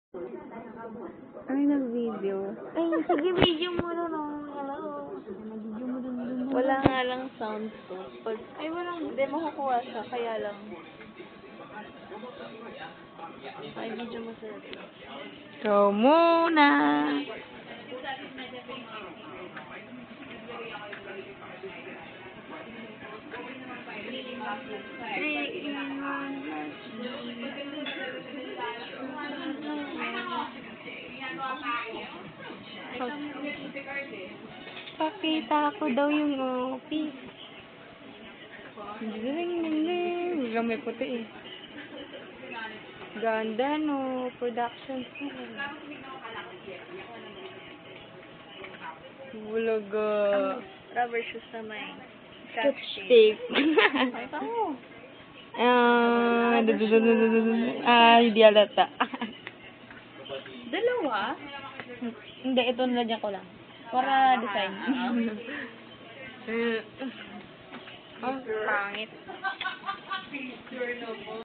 Ay, nag-video. Ay, sige, video mo na no. Hello. Wala nga lang sound to. Pag, Ay, walang... hindi, makukuha siya. Kaya lang. Ay, video mo sir. Ikaw muna. Pakita ko daw yung office. Hanggang may puti eh. Ganda no, production. Bulaga. Rubber shoes na may Chopstick. Ay, pamo. Hindi alata. Dalawa? Hindi, ito nalagyan ko lang. Para design. Ang pangit.